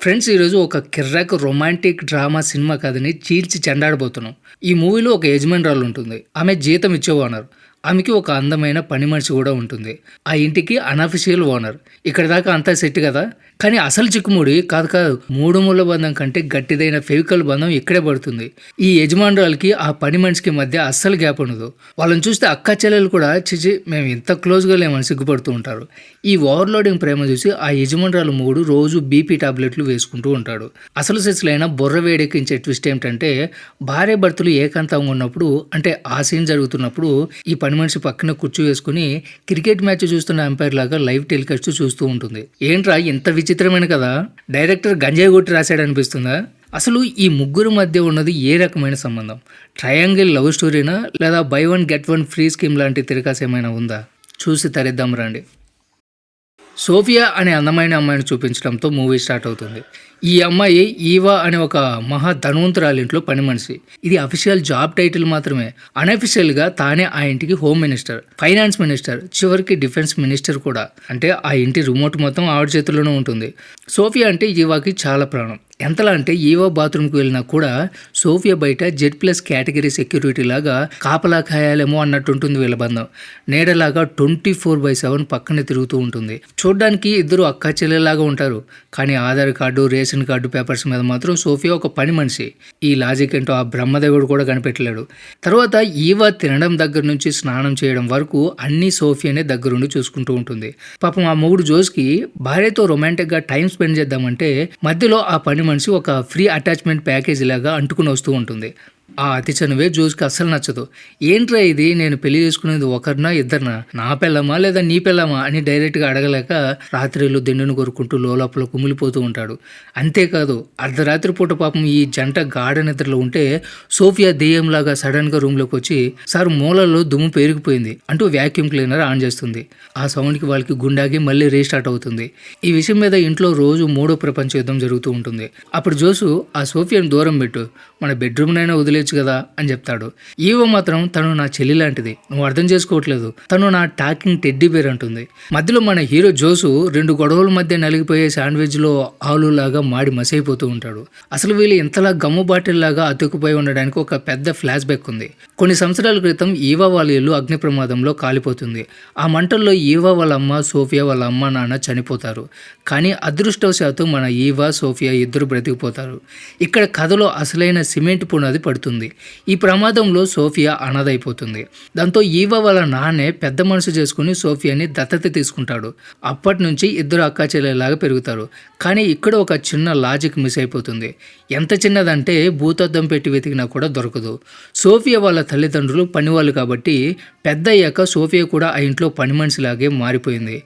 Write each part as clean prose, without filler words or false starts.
Friends ఈరోజు ఒక కిర్రాక్ romantic drama cinema కథని చీల్చి చెండాడబోతున్నాం. ఈ మూవీలో ఒక యజమానురాలు ఉంటుంది. ఆమె జీతం ఇచ్చే ఓనర్. ఆమెకి ఒక అందమైన పని మనిషి కూడా ఉంటుంది. ఆ ఇంటికి అనఫిషియల్ ఓనర్. ఇక్కడ దాకా అంతా సెట్ కదా. కానీ అసలు చిక్కుముడి కాదు కాదు, మూడు ముళ్ళ బంధం కంటే గట్టిదైన ఫెవికల్ బంధం ఇక్కడే పడుతుంది. ఈ యజమానురాలకి ఆ పని మనిషికి మధ్య అస్సలు గ్యాప్ ఉండదు. వాళ్ళని చూస్తే అక్క చెల్లెలు కూడా చిచి మేము ఇంత క్లోజ్గా లేమని సిగ్గుపడుతూ ఉంటారు. ఈ ఓవర్లోడింగ్ ప్రేమ చూసి ఆ యజమానురాలు మూడు రోజు బీపీ టాబ్లెట్లు వేసుకుంటూ ఉంటాడు. అసలు సెస్లైన బుర్ర వేడెక్కించే ట్విస్ట్ ఏమిటంటే, భార్య భర్తలు ఏకాంతంగా ఉన్నప్పుడు, అంటే ఆ సీన్ జరుగుతున్నప్పుడు ఈ పని మనిషి పక్కన కుర్చీ వేసుకుని క్రికెట్ మ్యాచ్ చూస్తున్న ఎంపైర్ లాగా లైవ్ టెలికాస్ట్ చూస్తూ ఉంటుంది. ఏంట్రా ఇంత విచిత్రమైన కదా, డైరెక్టర్ గంజాయి కొట్టి రాశాడు అనిపిస్తుందా? అసలు ఈ ముగ్గురు మధ్య ఉన్నది ఏ రకమైన సంబంధం? ట్రయాంగిల్ లవ్ స్టోరీనా, లేదా by one get one free scheme లాంటి తిరగాస్ ఏమైనా ఉందా? చూసి తరిద్దాం రండి. సోఫియా అనే అందమైన అమ్మాయిని చూపించడంతో మూవీ స్టార్ట్ అవుతుంది. ఈ అమ్మాయి ఈవా అనే ఒక మహా ధనవంతురాలి ఇంట్లో పని మనిషి. ఇది అఫీషియల్ జాబ్ టైటిల్ మాత్రమే. అన్అఫీషియల్గా తానే ఆ ఇంటికి హోమ్ మినిస్టర్, ఫైనాన్స్ మినిస్టర్, చివరికి డిఫెన్స్ మినిస్టర్ కూడా. అంటే ఆ ఇంటి రిమోట్ మొత్తం ఆవిడ చేతుల్లోనే ఉంటుంది. సోఫియా అంటే ఈవాకి చాలా ప్రాణం. ఎంతలా అంటే ఈవా బాత్రూమ్కి వెళ్ళినా కూడా సోఫియా బయట Z+ కేటగిరీ సెక్యూరిటీ లాగా కాపలా కాయాలేమో అన్నట్టుంటుంది వీళ్ళ బంధం. నీడలాగా 24/7 పక్కనే తిరుగుతూ ఉంటుంది. చూడ్డానికి ఇద్దరు అక్క చెల్లెలాగా ఉంటారు. కానీ Aadhaar card, ration card papers మీద మాత్రం సోఫియా ఒక పని మనిషి. ఈ లాజిక్ ఏంటో ఆ బ్రహ్మదేవుడు కూడా కనిపెట్టలేడు. తర్వాత ఈవా తినడం దగ్గర నుంచి స్నానం చేయడం వరకు అన్ని సోఫియానే దగ్గరుండి చూసుకుంటూ ఉంటుంది. పాపం ఆ మొగుడు జోస్కి భార్యతో రొమాంటిక్గా టైం స్పెండ్ చేద్దామంటే మధ్యలో ఆ పని మనిషి ఒక ఫ్రీ అటాచ్మెంట్ ప్యాకేజ్ లాగా అంటుకుని వస్తూ ఉంటుంది. ఆ అతి చనువే జోస్కి అస్సలు నచ్చదు. ఏంట్రా ఇది, నేను పెళ్లి చేసుకునేది ఒకరినా ఇద్దరినా, నా పెళ్ళమా లేదా నీ పెళ్ళమా అని డైరెక్ట్గా అడగలేక రాత్రిలో దిండును కొరుకుంటూ లోపల కుమిలిపోతూ ఉంటాడు. అంతేకాదు అర్ధరాత్రి పూట పాపం ఈ జంట గాఢ నిద్రలో ఉంటే సోఫియా దెయ్యంలాగా సడన్గా రూమ్లోకి వచ్చి, సార్ మూలల్లో దుమ్ము పేరుకుపోయింది అంటూ వ్యాక్యూమ్ క్లీనర్ ఆన్ చేస్తుంది. ఆ సౌండ్కి వాళ్ళకి గుండాగి మళ్ళీ రీస్టార్ట్ అవుతుంది. ఈ విషయం మీద ఇంట్లో రోజు మూడో ప్రపంచ యుద్ధం జరుగుతూ ఉంటుంది. అప్పుడు జోసు ఆ సోఫియాను దూరం పెట్టు, మన బెడ్రూమ్నైనా వదిలేచ్చు కదా అని చెప్తాడు. ఈవో మాత్రం తను నా చెల్లి లాంటిది, నువ్వు అర్థం చేసుకోవట్లేదు, తను నా టాకింగ్ టెడ్డీ బేర్ అంటుంది. మధ్యలో మన హీరో జోసు రెండు గొడవల మధ్య నలిగిపోయే శాండ్విచ్లో ఆలులాగా మాడి మసైపోతూ ఉంటాడు. అసలు వీళ్ళు ఇంతలా గమ్ము బాటిల్ లాగా అతుక్కుపోయి ఉండడానికి ఒక పెద్ద ఫ్లాష్ బ్యాక్ ఉంది. కొన్ని సంవత్సరాల క్రితం ఈవా వాళ్ళ ఇల్లు అగ్ని ప్రమాదంలో కాలిపోతుంది. ఆ మంటల్లో ఈవా వాళ్ళ అమ్మ, సోఫియా వాళ్ళ అమ్మ నాన్న చనిపోతారు. కానీ అదృష్టవశాత్తు మన ఈవా, సోఫియా ఇద్దరు బ్రతికిపోతారు. ఇక్కడ కథలో అసలైన సిమెంట్ పునాది పడుతుంది. ఈ ప్రమాదంలో సోఫియా అనాథైపోతుంది. దాంతో ఈవా వాళ్ళ నాన్నే పెద్ద మనసు చేసుకుని సోఫియాని దత్తత తీసుకుంటాడు. అప్పటి నుంచి ఇద్దరు అక్కా చెల్లెలాగా పెరుగుతారు. కానీ ఇక్కడ ఒక చిన్న లాజిక్ మిస్ అయిపోతుంది. ఎంత చిన్నదంటే భూతద్దం పెట్టి వెతికినా కూడా దొరకదు. సోఫియా వాళ్ళ తల్లిదండ్రులు పనివాళ్ళు కాబట్టి పెద్ద అయ్యాక సోఫియా కూడా ఆ ఇంట్లో పని మనిషిలాగే మారిపోయింది.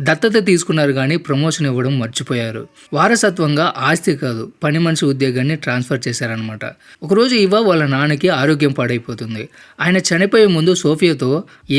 దత్తత తీసుకున్నారు కానీ ప్రమోషన్ ఇవ్వడం మర్చిపోయారు. వారసత్వంగా ఆస్తి కాదు, పని మనిషి ఉద్యోగాన్ని ట్రాన్స్ఫర్ చేశారనమాట. ఒకరోజు ఈవా వాళ్ళ నాన్నకి ఆరోగ్యం పాడైపోతుంది. ఆయన చనిపోయే ముందు సోఫియాతో,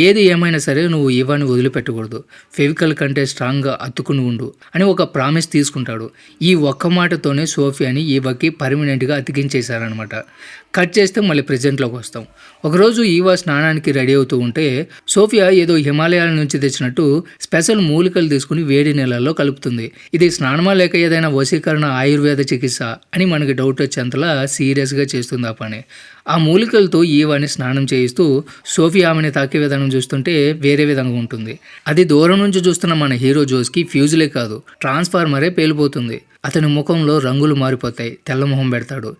ఏది ఏమైనా సరే నువ్వు ఈవాని వదిలిపెట్టకూడదు, ఫెవికల్ కంటే స్ట్రాంగ్గా అతుకుని ఉండు అని ఒక ప్రామిస్ తీసుకుంటాడు. ఈ ఒక్క మాటతోనే సోఫియాని ఈవాకి పర్మనెంట్గా అతికించేశారనమాట. కట్ చేస్తే మళ్ళీ ప్రెజెంట్లోకి వస్తాం. ఒకరోజు ఈవా స్నానానికి రెడీ అవుతూ ఉంటే సోఫియా ఏదో హిమాలయాల నుంచి తెచ్చినట్టు స్పెషల్ మూలికలు తీసుకుని వేడి నీళ్ళల్లో కలుపుతుంది. ఇది స్నానమా లేక ఏదైనా వశీకరణ ఆయుర్వేద చికిత్స అని మనకి డౌట్ వచ్చేంతలా సీరియస్గా చేస్తుంది ఆ పని. ఆ మూలికలతో ఈవాని స్నానం చేయిస్తూ సోఫియా ఆమెని తాకే విధానం చూస్తుంటే వేరే విధంగా ఉంటుంది. అది దూరం నుంచి చూస్తున్న మన హీరో జోస్కి ఫ్యూజులే కాదు, ట్రాన్స్ఫార్మరే పేలిపోతుంది. అతని ముఖంలో రంగులు మారిపోతాయి, తెల్లమొహం పెడతాడు.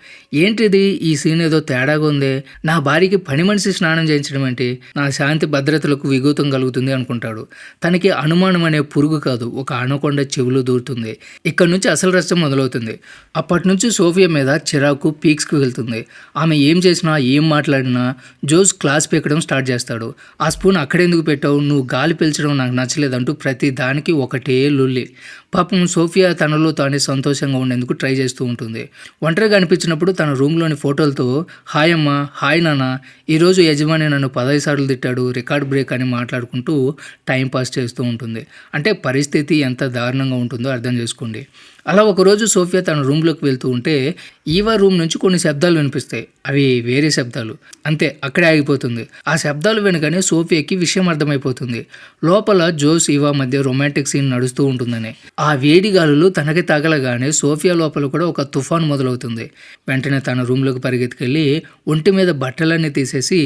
ఏంటిది, ఈ సీన్ ఏదో తేడాగా ఉంది, నా భార్యకి పని మనిషి స్నానం చేయించడం ఏంటి, నా శాంతి భద్రతలకు విఘాతం కలుగుతుంది అనుకుంటాడు. తనకి అనుమానం అనే పురుగు కాదు, ఒక అనకొండ చెవులు దూరుతుంది. ఇక్కడ నుంచి అసలు రచ్చ మొదలవుతుంది. అప్పటి నుంచి సోఫియా మీద చిరాకు పీక్స్కి వెళ్తుంది. ఆమె ఏం చేసినా ఏం మాట్లాడినా జోస్ క్లాస్ పీకడం స్టార్ట్ చేస్తాడు. ఆ స్పూన్ అక్కడెందుకు పెట్టావు, నువ్వు గాలి పీల్చడం నాకు నచ్చలేదంటూ ప్రతి దానికి ఒకటే లొల్లి. పాపం సోఫియా తనలో తానే సంతోషంగా ఉండేందుకు ట్రై చేస్తూ ఉంటుంది. ఒంటరిగా అనిపించినప్పుడు తన రూమ్లోని ఫోటోలతో, హాయ్ అమ్మ, హాయ్ నాన్న, ఈరోజు యజమాని నన్ను 15 సార్లు తిట్టాడు, రికార్డ్ బ్రేక్ అని మాట్లాడుకుంటూ టైం పాస్ చేస్తూ ఉంటుంది. అంటే పరిస్థితి ఎంత దారుణంగా ఉంటుందో అర్థం చేసుకోండి. అలా ఒకరోజు సోఫియా తన రూమ్లోకి వెళ్తూ ఉంటే ఈవా రూమ్ నుంచి కొన్ని శబ్దాలు వినిపిస్తాయి. అవి వేరే శబ్దాలు. అంతే, అక్కడే ఆగిపోతుంది. ఆ శబ్దాలు వినగానే సోఫియాకి విషయం అర్థమైపోతుంది. లోపల జోస్ ఈవా మధ్య రొమాంటిక్ సీన్ నడుస్తూ ఉంటుందని. ఆ వేడి గాలులు తనకి తగలగానే సోఫియా లోపల కూడా ఒక తుఫాన్ మొదలవుతుంది. వెంటనే తన రూమ్లోకి పరిగెత్తుకెళ్ళి ఒంటి మీద బట్టలన్నీ తీసేసి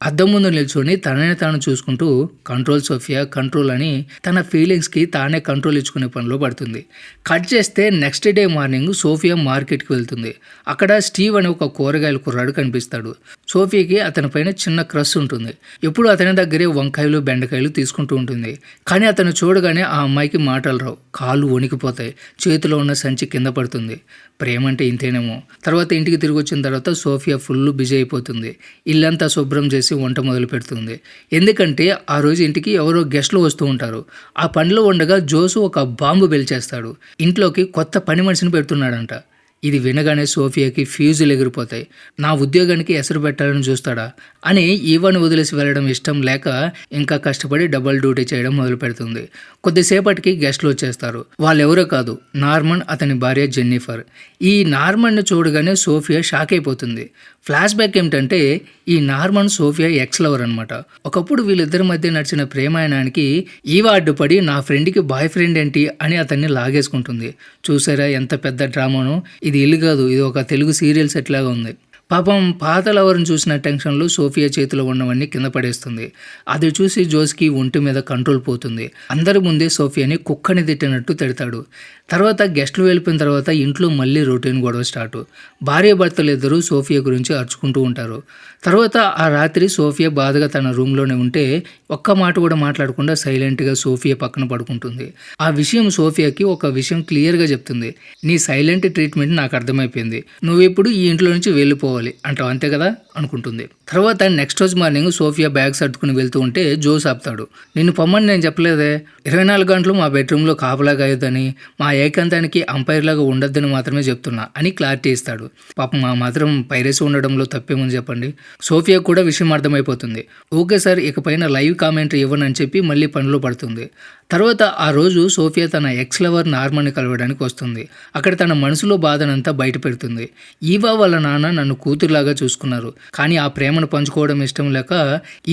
అద్దం ముందు నిల్చొని తనని తాను చూసుకుంటూ కంట్రోల్ సోఫియా కంట్రోల్ అని తన ఫీలింగ్స్కి తానే కంట్రోల్ ఇచ్చుకునే పనిలో పడుతుంది. కట్ చేస్తే నెక్స్ట్ డే మార్నింగ్ సోఫియా మార్కెట్కి వెళ్తుంది. అక్కడ స్టీవ్ అనే ఒక కూరగాయల కుర్రాడు కనిపిస్తాడు. సోఫియాకి అతని పైన చిన్న క్రష్ ఉంటుంది. ఎప్పుడు అతని దగ్గరే వంకాయలు బెండకాయలు తీసుకుంటూ ఉంటుంది. కానీ అతను చూడగానే ఆ అమ్మాయికి మాటలు రావు. కాళ్ళు వణికిపోతాయి. చేతిలో ఉన్న సంచి కింద పడుతుంది. ప్రేమ అంటే ఇంతేనేమో. తర్వాత ఇంటికి తిరిగి వచ్చిన తర్వాత సోఫియా ఫుల్ బిజీ అయిపోతుంది. ఇల్లంతా శుభ్రం చేసి వంట మొదలు పెడుతుంది. ఎందుకంటే ఆ రోజు ఇంటికి ఎవరో గెస్ట్లు వస్తూ ఉంటారు. ఆ పనిలో ఉండగా జోసు ఒక బాంబు బెల్చేస్తాడు. ఇంట్లోకి కొత్త పని మనిషిని పెడుతున్నాడంట. ఇది వినగానే సోఫియాకి ఫ్యూజులు ఎగిరిపోతాయి. నా ఉద్యోగానికి ఎసరు పెట్టాలని చూస్తాడా అని ఈవాను వదిలేసి వెళ్ళడం ఇష్టం లేక ఇంకా కష్టపడి డబుల్ డ్యూటీ చేయడం మొదలు పెడుతుంది. కొద్దిసేపటికి గెస్ట్లు వచ్చేస్తారు. వాళ్ళెవరో కాదు, నార్మన్ అతని భార్య జెన్నిఫర్. ఈ నార్మన్ని చూడగానే సోఫియా షాక్ అయిపోతుంది. ఫ్లాష్ బ్యాక్ ఏమిటంటే ఈ నార్మన్ సోఫియా ఎక్స్ లవర్ అనమాట. ఒకప్పుడు వీళ్ళిద్దరి మధ్య నడిచిన ప్రేమాయణానికి ఈవా అడ్డుపడి నా ఫ్రెండ్కి బాయ్ ఫ్రెండ్ ఏంటి అని అతన్ని లాగేసుకుంటుంది. చూసారా ఎంత పెద్ద డ్రామానో. ఇది ఇల్లు కాదు, ఇది ఒక తెలుగు సీరియల్ సెట్ లాగా ఉంది. పాపం పాత లవర్ని చూసిన టెన్షన్లో సోఫియా చేతిలో ఉన్నవన్నీ కింద పడేస్తుంది. అది చూసి జోస్కి ఒంటి మీద కంట్రోల్ పోతుంది. అందరి ముందే సోఫియాని కుక్కని తిట్టినట్టు తిడతాడు. తర్వాత గెస్ట్లు వెళ్ళిపోయిన తర్వాత ఇంట్లో మళ్ళీ రొటీన్ గొడవ స్టార్ట్. భార్య భర్తలు ఇద్దరూ సోఫియా గురించి అరుచుకుంటూ ఉంటారు. తర్వాత ఆ రాత్రి సోఫియా బాధగా తన రూమ్లోనే ఉంటే ఒక్క మాట కూడా మాట్లాడకుండా సైలెంట్గా సోఫియా పక్కన పడుకుంటుంది. ఆ విషయం సోఫియాకి ఒక విషయం క్లియర్గా చెప్తుంది. నీ సైలెంట్ ట్రీట్మెంట్ నాకు అర్థమైపోయింది. నువ్వెప్పుడు ఈ ఇంట్లో నుంచి వెళ్ళిపోవాలి అంటావు, అంతే కదా అనుకుంటుంది. తర్వాత నెక్స్ట్ రోజు మార్నింగ్ సోఫియా బ్యాగ్ సర్దుకుని వెళ్తూ ఉంటే జోస్ ఆపుతాడు. నిన్ను పొమ్మని నేను చెప్పలేదే, 24 గంటలు మా బెడ్రూమ్లో కాపలాగా అయ్యొద్దని, మా ఏకాంతానికి అంపైర్ లాగా ఉండొద్దని మాత్రమే చెప్తున్నా అని క్లారిటీ ఇస్తాడు. పాపం మా మాత్రం పైరసీ ఉండడంలో తప్పేముంది చెప్పండి. సోఫియా కూడా విషయం అర్థమైపోతుంది. ఓకే సార్, ఇకపైన లైవ్ కామెంటరీ ఇవ్వనని చెప్పి మళ్ళీ పనిలో పడుతుంది. తర్వాత ఆ రోజు సోఫియా తన ఎక్స్ లవర్ నార్మన్ని కలవడానికి వస్తుంది. అక్కడ తన మనసులో బాధనంతా బయట పెడుతుంది. ఈవా వాళ్ళ నాన్న నన్ను కూతురులాగా చూసుకున్నారు, కానీ ఆ ప్రేమను పంచుకోవడం ఇష్టం లేక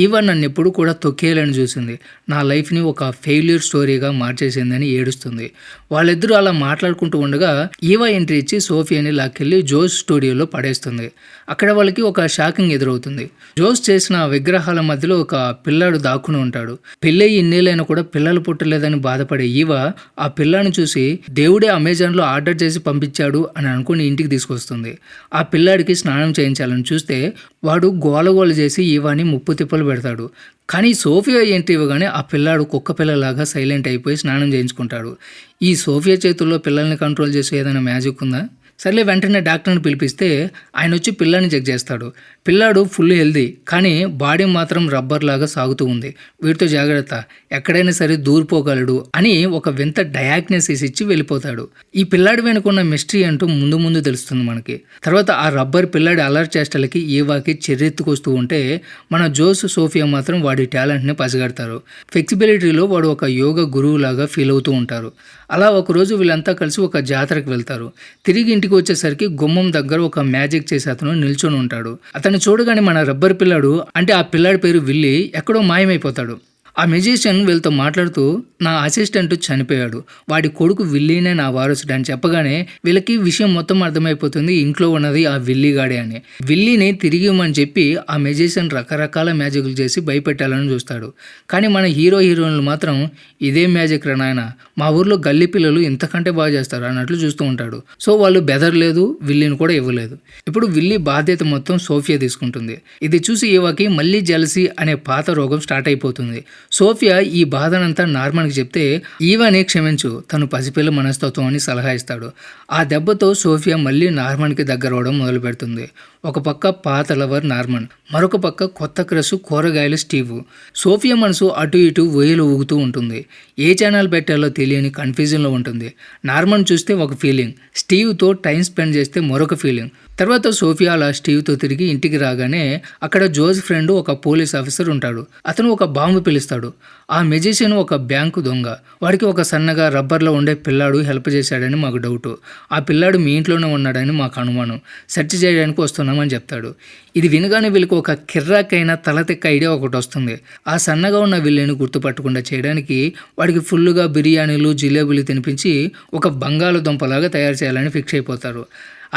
ఈవా నన్ను ఎప్పుడు కూడా తొక్కేయాలని చూసింది. నా లైఫ్ని ఒక ఫెయిల్యూర్ స్టోరీగా మార్చేసిందని ఏడుస్తుంది. వాళ్ళిద్దరూ అలా మాట్లాడుకుంటూ ఉండగా ఈవా ఎంట్రీ ఇచ్చి సోఫియాని లాక్కెళ్ళి జోస్ స్టూడియోలో పడేస్తుంది. అక్కడ వాళ్ళకి ఒక షాకింగ్ ఎదురవుతుంది. జోస్ చేసిన విగ్రహాల మధ్యలో ఒక పిల్లాడు దాక్కుని ఉంటాడు. పెళ్ళయి ఇన్నేళ్ళైనా కూడా పిల్లలు పుట్టలేదని బాధపడే ఈవా ఆ పిల్లాని చూసి దేవుడే అమెజాన్లో ఆర్డర్ చేసి పంపించాడు అని అనుకుని ఇంటికి తీసుకొస్తుంది. ఆ పిల్లాడికి స్నానం చేయించాలని చూస్తే వాడు గోలగోల చేసి ఈవాని ముప్పు తిప్పలు పెడతాడు. కానీ సోఫియా ఏంటి ఇవ్వగానే ఆ పిల్లాడు కుక్క పిల్లలాగా సైలెంట్ అయిపోయి స్నానం చేయించుకుంటాడు. ఈ సోఫియా చేతుల్లో పిల్లల్ని కంట్రోల్ చేసే ఏదైనా మ్యాజిక్ ఉందా? సర్లే, వెంటనే డాక్టర్ని పిలిపిస్తే ఆయన వచ్చి పిల్లాడిని చెక్ చేస్తాడు. పిల్లాడు ఫుల్ హెల్దీ, కానీ బాడీ మాత్రం రబ్బర్ లాగా సాగుతూ ఉంది. వీటితో జాగ్రత్త, ఎక్కడైనా సరే దూరిపోగలడు అని ఒక వింత డయాగ్నోసిస్ ఇచ్చి వెళ్ళిపోతాడు. ఈ పిల్లాడి వెనుకున్న మిస్టరీ అంటూ ముందు ముందు తెలుస్తుంది మనకి. తర్వాత ఆ రబ్బర్ పిల్లాడి అలర్ట్ చేష్టలకి ఈవాకి చెర్రెత్తుకొస్తూ ఉంటే మన జోస్ సోఫియా మాత్రం వాడి టాలెంట్ని పసిగడతారు. ఫ్లెక్సిబిలిటీలో వాడు ఒక యోగా గురువులాగా ఫీల్ అవుతూ ఉంటారు. అలా ఒకరోజు వీళ్ళంతా కలిసి ఒక జాతరకు వెళ్తారు. తిరిగి ఇంటికి వచ్చేసరికి గుమ్మం దగ్గర ఒక మ్యాజిక్ చేసి అతను నిల్చొని ఉంటాడు. అతను చూడగానే మన రబ్బర్ పిల్లాడు, అంటే ఆ పిల్లాడి పేరు విల్లీ, ఎక్కడో మాయమైపోతాడు. ఆ మ్యూజిషియన్ వీళ్ళతో మాట్లాడుతూ నా అసిస్టెంట్ చనిపోయాడు, వాడి కొడుకు విల్లీనే నా వారసుడు అని చెప్పగానే వీళ్ళకి విషయం మొత్తం అర్థమైపోతుంది. ఇంట్లో ఉన్నది ఆ విల్లీగాడే అని. విల్లీని తిరిగి ఇవ్వమని చెప్పి ఆ మ్యూజిషియన్ రకరకాల మ్యాజిక్లు చేసి భయపెట్టాలని చూస్తాడు. కానీ మన హీరోయిన్లు మాత్రం ఇదే మ్యాజిక్ రా నాయన, మా ఊర్లో గల్లీ పిల్లలు ఇంతకంటే బాగా చేస్తారు అన్నట్లు చూస్తూ ఉంటాడు. సో వాళ్ళు బెదరలేదు, విల్లీని కూడా ఇవ్వలేదు. ఇప్పుడు విల్లీ బాధ్యత మొత్తం సోఫియా తీసుకుంటుంది. ఇది చూసి ఈవాకి మళ్ళీ జెలసీ అనే పాత రోగం స్టార్ట్ అయిపోతుంది. సోఫియా ఈ బాధనంతా నార్మన్కి చెప్తే ఈవాని క్షమించు, తను పసిపిల్ల మనస్తత్వం అని సలహా ఇస్తాడు. ఆ దెబ్బతో సోఫియా మళ్ళీ నార్మన్కి దగ్గర అవడం మొదలు పెడుతుంది. ఒక పక్క పాత లవర్ నార్మన్, మరొక పక్క కొత్త క్రష్ కూరగాయల స్టీవ్. సోఫియా మనసు అటు ఇటు వేలు ఊగుతూ ఉంటుంది. ఏ ఛానల్ పెట్టాలో తెలియని కన్ఫ్యూజన్లో ఉంటుంది. నార్మన్ చూస్తే ఒక ఫీలింగ్, స్టీవ్తో టైం స్పెండ్ చేస్తే మరొక ఫీలింగ్. తర్వాత సోఫియా అలా స్టీవ్తో తిరిగి ఇంటికి రాగానే అక్కడ జోస్ ఫ్రెండ్ ఒక పోలీస్ ఆఫీసర్ ఉంటాడు. అతను ఒక బాంబు పిలుస్తాడు. కలుస్తాడు. ఆ మెజిషియన్ ఒక బ్యాంకు దొంగ. వాడికి ఒక సన్నగా రబ్బర్లో ఉండే పిల్లాడు హెల్ప్ చేశాడని మాకు డౌటు. ఆ పిల్లాడు మీ ఇంట్లోనే ఉన్నాడని మాకు అనుమానం. సెర్చ్ చేయడానికి వస్తున్నామని చెప్తాడు. ఇది వినగానే వీళ్ళకి ఒక కిర్రాకైన తలతెక్క ఐడియా ఒకటి వస్తుంది. ఆ సన్నగా ఉన్న విల్లుని గుర్తుపట్టకుండా చేయడానికి వాడికి ఫుల్లుగా బిర్యానీలు జిలేబులు తినిపించి ఒక బంగాళదుంపలాగా తయారు చేయాలని ఫిక్స్ అయిపోతారు.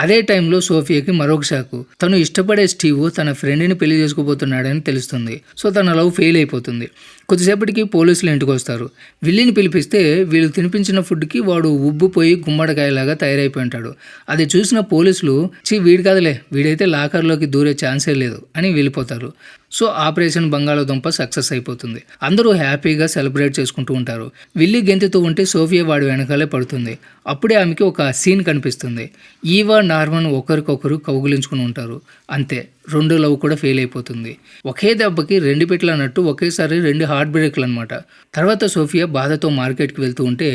అదే టైంలో సోఫియాకి మరొక షాకు. తను ఇష్టపడే స్టీవ్ తన ఫ్రెండ్ని పెళ్లి చేసుకోబోతున్నాడని తెలుస్తుంది. సో తన లవ్ ఫెయిల్ అయిపోతుంది. కొద్దిసేపటికి పోలీసులు ఇంటికి వస్తారు. విల్లీని పిలిపిస్తే వీళ్ళు తినిపించిన ఫుడ్కి వాడు ఉబ్బిపోయి గుమ్మడికాయలాగా తయారైపోయి ఉంటాడు. అది చూసిన పోలీసులు వీడు కాదులే, వీడైతే లాకర్లోకి దూరే ఛాన్సే లేదు అని వెళ్ళిపోతారు. సో ఆపరేషన్ బంగాళదుంప సక్సెస్ అయిపోతుంది. అందరూ హ్యాపీగా సెలబ్రేట్ చేసుకుంటూ ఉంటారు. విల్లీ గెంతుతూ ఉంటే సోఫియా వాడి వెనకాలే పడుతుంది. అప్పుడే ఆమెకి ఒక సీన్ కనిపిస్తుంది. ఈవా, నార్మన్ ఒకరికొకరు కౌగులించుకుని ఉంటారు. అంతే, రెండు లవ్ కూడా ఫెయిల్ అయిపోతుంది. ఒకే దెబ్బకి రెండు పిట్లు అన్నట్టు ఒకేసారి రెండు హార్ట్ బ్రేక్లు అనమాట. తర్వాత సోఫియా బాధతో మార్కెట్కి వెళ్తూ ఉంటే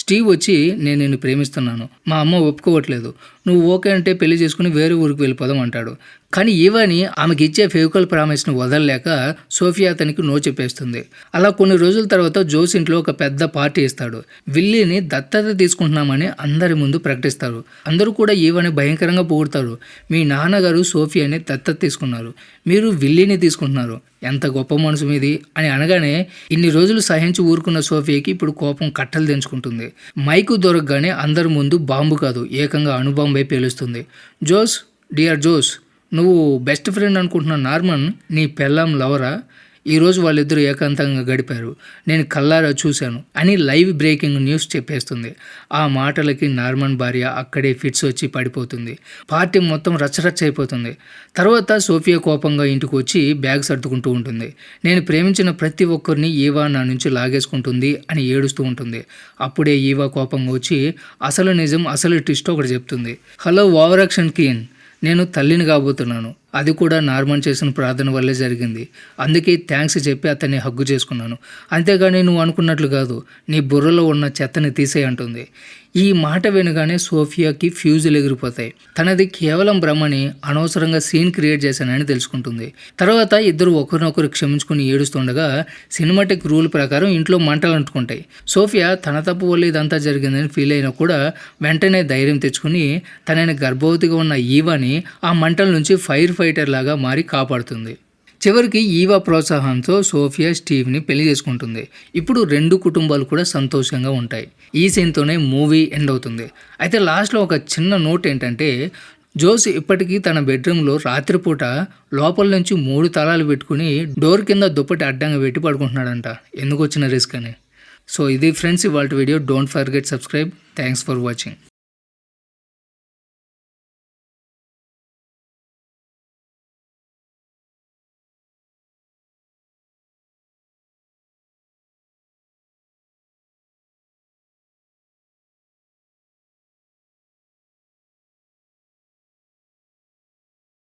స్టీవ్ వచ్చి నేను నిన్ను ప్రేమిస్తున్నాను, మా అమ్మ ఒప్పుకోవట్లేదు, నువ్వు ఓకే అంటే పెళ్లి చేసుకుని వేరే ఊరికి వెళ్ళిపోదాం అంటాడు. కానీ ఈవాని ఆమెకి ఇచ్చే ఫేవికల్ ప్రామిస్ని వదలలేక సోఫియా అతనికి నో చెప్పేస్తుంది. అలా కొన్ని రోజుల తర్వాత జోస్ ఇంట్లో ఒక పెద్ద పార్టీ ఇస్తాడు. విల్లీని దత్తత తీసుకుంటున్నామని అందరి ముందు ప్రకటిస్తారు. అందరూ కూడా ఈవాని భయంకరంగా పొగుడతారు. మీ నాన్నగారు సోఫియాని దత్తత తీసుకున్నారు, మీరు విల్లీని తీసుకుంటున్నారు, ఎంత గొప్ప మనసు మీది అని అనగానే ఇన్ని రోజులు సహించి ఊరుకున్న సోఫియాకి ఇప్పుడు కోపం కట్టలు తెంచుకుంటుంది. మైకు దొరకగానే అందరి ముందు బాంబు కాదు ఏకంగా అణుబాంబై పేలుస్తుంది. జోస్, డియర్ జోస్, నువ్వు బెస్ట్ ఫ్రెండ్ అనుకుంటున్న నార్మన్ నీ పెళ్ళాం లవరా? ఈరోజు వాళ్ళిద్దరూ ఏకాంతంగా గడిపారు, నేను కల్లారా చూశాను అని లైవ్ బ్రేకింగ్ న్యూస్ చెప్పేస్తుంది. ఆ మాటలకి నార్మన్ భార్య అక్కడే ఫిట్స్ వచ్చి పడిపోతుంది. పార్టీ మొత్తం రచ్చరచ్చ అయిపోతుంది. తర్వాత సోఫియా కోపంగా ఇంటికి వచ్చి బ్యాగ్ సర్దుకుంటూ ఉంటుంది. నేను ప్రేమించిన ప్రతి ఒక్కరిని ఈవా నా నుంచి లాగేసుకుంటుంది అని ఏడుస్తూ ఉంటుంది. అప్పుడే ఈవా కోపంగా వచ్చి అసలు నిజం, అసలు ట్విస్ట్ ఒకటి చెప్తుంది. హలో ఓవర్ యాక్షన్ క్వీన్, నేను తల్లిని కాబోతున్నాను, అది కూడా నార్మన్ చేసిన ప్రార్థన వల్లే జరిగింది, అందుకే థ్యాంక్స్ చెప్పి అతన్ని హగ్గు చేసుకున్నాను, అంతేగాని నువ్వు అనుకున్నట్లు కాదు, నీ బుర్రలో ఉన్న చెత్తని తీసేయి అంటుంది. ఈ మాట వినగానే సోఫియాకి ఫ్యూజులు ఎగిరిపోతాయి. తనది కేవలం భ్రమని అనవసరంగా సీన్ క్రియేట్ చేశానని తెలుసుకుంటుంది. తర్వాత ఇద్దరు ఒకరినొకరు క్షమించుకుని ఏడుస్తుండగా సినిమాటిక్ రూల్ ప్రకారం ఇంట్లో మంటలు అంటుకుంటాయి. సోఫియా తన తప్పు వల్ల ఇదంతా జరిగిందని ఫీల్ అయినా కూడా వెంటనే ధైర్యం తెచ్చుకుని తనని గర్భవతిగా ఉన్న ఈవాని ఆ మంటల నుంచి ఫైర్ ఫైటర్ లాగా మారి కాపాడుతుంది. చివరికి ఈవా ప్రోత్సాహంతో సోఫియా స్టీవ్ని పెళ్లి చేసుకుంటుంది. ఇప్పుడు రెండు కుటుంబాలు కూడా సంతోషంగా ఉంటాయి. ఈ సీన్తోనే మూవీ ఎండ్ అవుతుంది. అయితే లాస్ట్లో ఒక చిన్న నోట్ ఏంటంటే, జోస్ ఇప్పటికీ తన బెడ్రూమ్లో రాత్రిపూట లోపల నుంచి 3 తాళాలు పెట్టుకుని డోర్ కింద దుప్పటి అడ్డంగా పెట్టి పడుకుంటున్నాడంట, ఎందుకు వచ్చిన రిస్క్ అని. సో ఇది ఫ్రెండ్స్ ఇవాళ video. Don't forget subscribe. Thanks for watching.